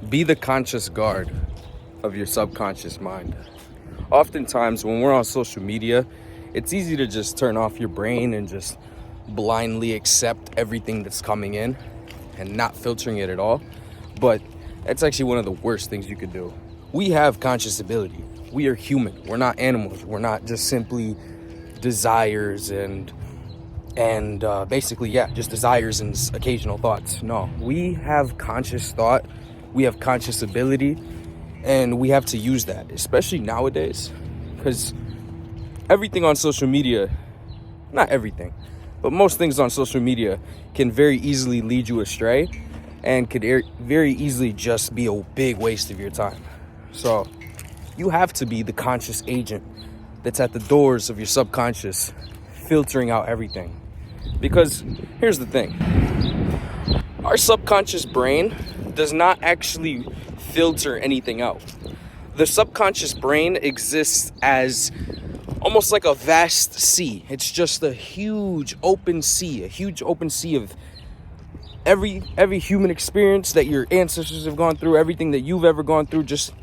Be the conscious guard of your subconscious mind. Oftentimes, when we're on social media, it's easy to just turn off your brain and just blindly accept everything that's coming in and not filtering it at all. But that's actually one of the worst things you could do. We have conscious ability. We are human. We're not animals. We're not just simply desires and basically, just desires and occasional thoughts. No, we have conscious thought. We have conscious ability, and we have to use that, especially nowadays, because everything on social media, not everything, but most things on social media can very easily lead you astray and could very easily just be a big waste of your time. So you have to be the conscious agent that's at the doors of your subconscious, filtering out everything. Because here's the thing, our subconscious brain does not actually filter anything out. The subconscious brain exists as almost like a vast sea. It's just a huge open sea of every human experience that your ancestors have gone through, everything that you've ever gone through, just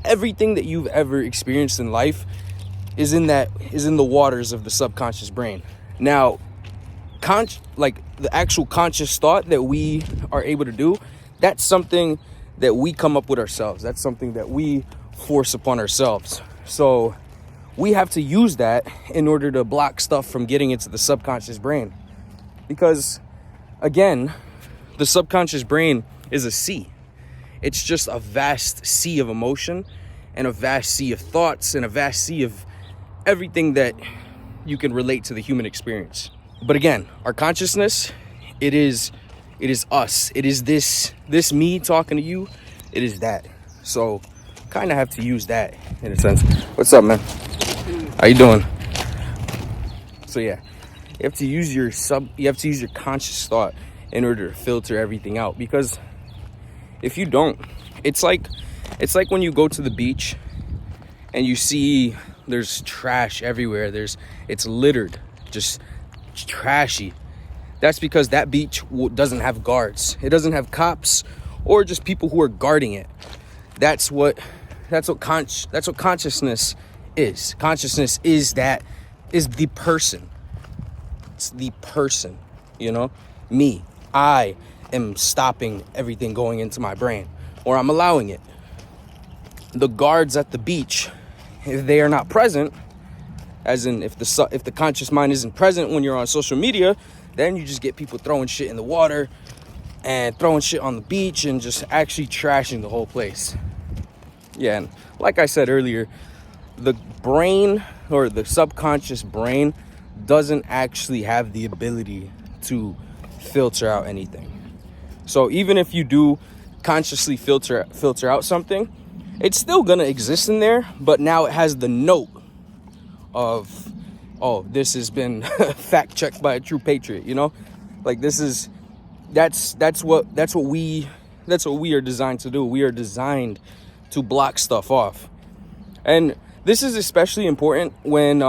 everything that you've ever experienced in life is in the waters of the subconscious brain. Now, the actual conscious thought that we are able to do, that's something that we come up with ourselves. That's something that we force upon ourselves. So we have to use that in order to block stuff from getting into the subconscious brain. Because again, the subconscious brain is a sea. It's just a vast sea of emotion and a vast sea of thoughts and a vast sea of everything that you can relate to the human experience. But again, our consciousness, it is us. It is this me talking to you. It is that. So kind of have to use that in a sense. What's up, man? How you doing? So yeah, you have to use your conscious thought in order to filter everything out, because if you don't, it's like when you go to the beach and you see there's trash everywhere. It's littered, just trashy. That's because that beach doesn't have guards. It doesn't have cops or just people who are guarding it. That's what consciousness is. Consciousness is the person. It's the person, me. I am stopping everything going into my brain, or I'm allowing it. The guards at the beach, if they are not present, as in if the conscious mind isn't present when you're on social media, then you just get people throwing shit in the water and throwing shit on the beach and just actually trashing the whole place. Yeah, and like I said earlier, the brain, or the subconscious brain, doesn't actually have the ability to filter out anything. So even if you do consciously filter out something, it's still gonna exist in there, but now it has the note of, oh, this has been fact checked by a true patriot, like that's what we are designed to do. We are designed to block stuff off. And this is especially important when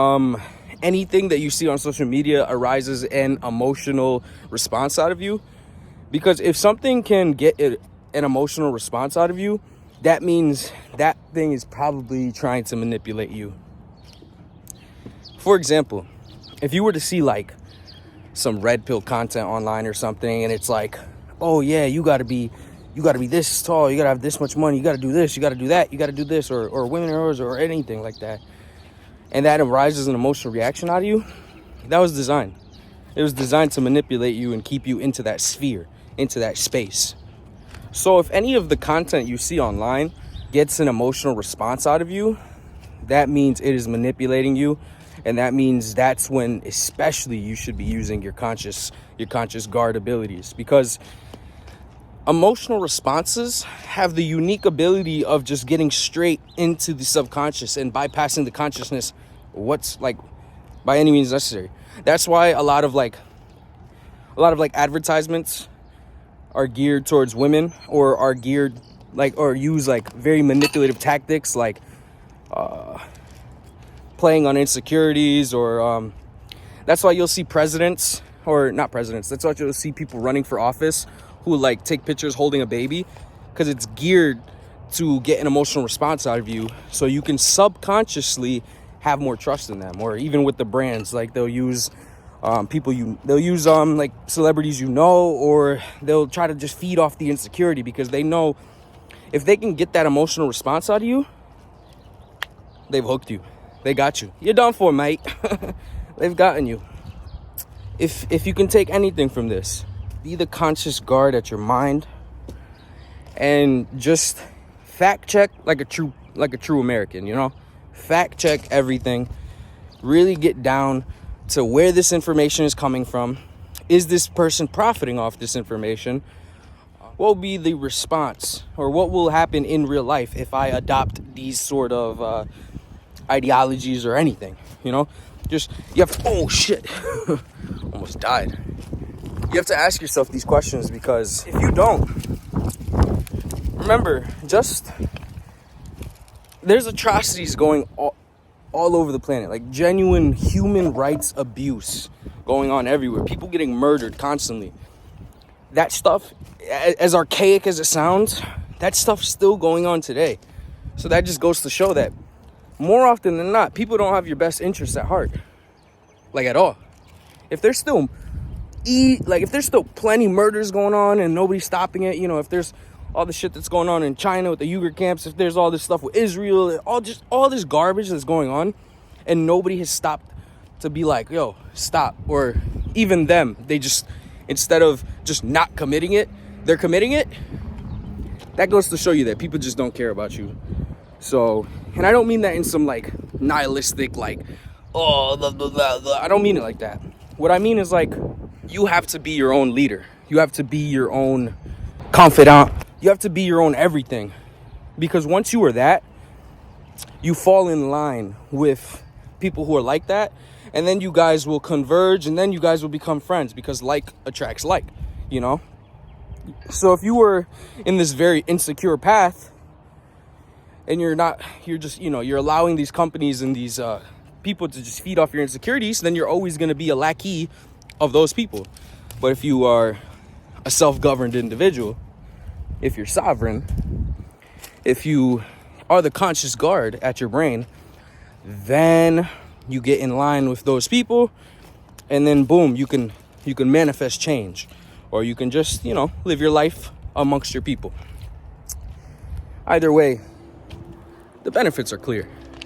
anything that you see on social media arises an emotional response out of you. Because if something can get an emotional response out of you, that means that thing is probably trying to manipulate you. For example, if you were to see like some red pill content online or something, and it's like, oh yeah, you gotta be this tall, you gotta have this much money, you gotta do this, you gotta do that, you gotta do this, or women or anything like that, and that arises an emotional reaction out of you, that was designed. It was designed to manipulate you and keep you into that sphere, into that space. So if any of the content you see online gets an emotional response out of you, that means it is manipulating you. And that means that's when especially you should be using your conscious guard abilities, because emotional responses have the unique ability of just getting straight into the subconscious and bypassing the consciousness what's like by any means necessary. That's why a lot of advertisements are geared towards women, or are geared or use very manipulative tactics, playing on insecurities, or that's why you'll see presidents, or not presidents, that's why you'll see people running for office who take pictures holding a baby, because it's geared to get an emotional response out of you, so you can subconsciously have more trust in them. Or even with the brands, like they'll use like celebrities, or they'll try to just feed off the insecurity, because they know if they can get that emotional response out of you, they've hooked you. They got you. You're done for, mate. They've gotten you. If you can take anything from this, be the conscious guard at your mind, and just fact check like a true American, fact check everything. Really get down to where this information is coming from. Is this person profiting off this information? What will be the response, or what will happen in real life if I adopt these sort of ideologies or anything? Just, you have to, oh shit, almost died. You have to ask yourself these questions, because if you don't, remember, there's atrocities going all over the planet, like genuine human rights abuse going on everywhere. People getting murdered constantly. That stuff, as archaic as it sounds, that stuff's still going on today. So that just goes to show that more often than not, people don't have your best interests at heart, like at all. If there's still plenty murders going on and nobody's stopping it, if there's all the shit that's going on in China with the Uyghur camps, if there's all this stuff with Israel, all this garbage that's going on, and nobody has stopped to be like, yo, stop. Or even them, they just, instead of just not committing it, they're committing it. That goes to show you that people just don't care about you. So, and I don't mean that in some like nihilistic, like, oh, blah, blah, blah, blah. I don't mean it like that. What I mean is, like, you have to be your own leader. You have to be your own confidant. You have to be your own everything. Because once you are that, you fall in line with people who are like that. And then you guys will converge, and then you guys will become friends, because like attracts like, So if you were in this very insecure path, and you're allowing these companies and these people to just feed off your insecurities, then you're always going to be a lackey of those people. But if you are a self-governed individual, if you're sovereign, if you are the conscious guard at your brain, then you get in line with those people, and then boom, you can manifest change, or you can just, live your life amongst your people. Either way, the benefits are clear.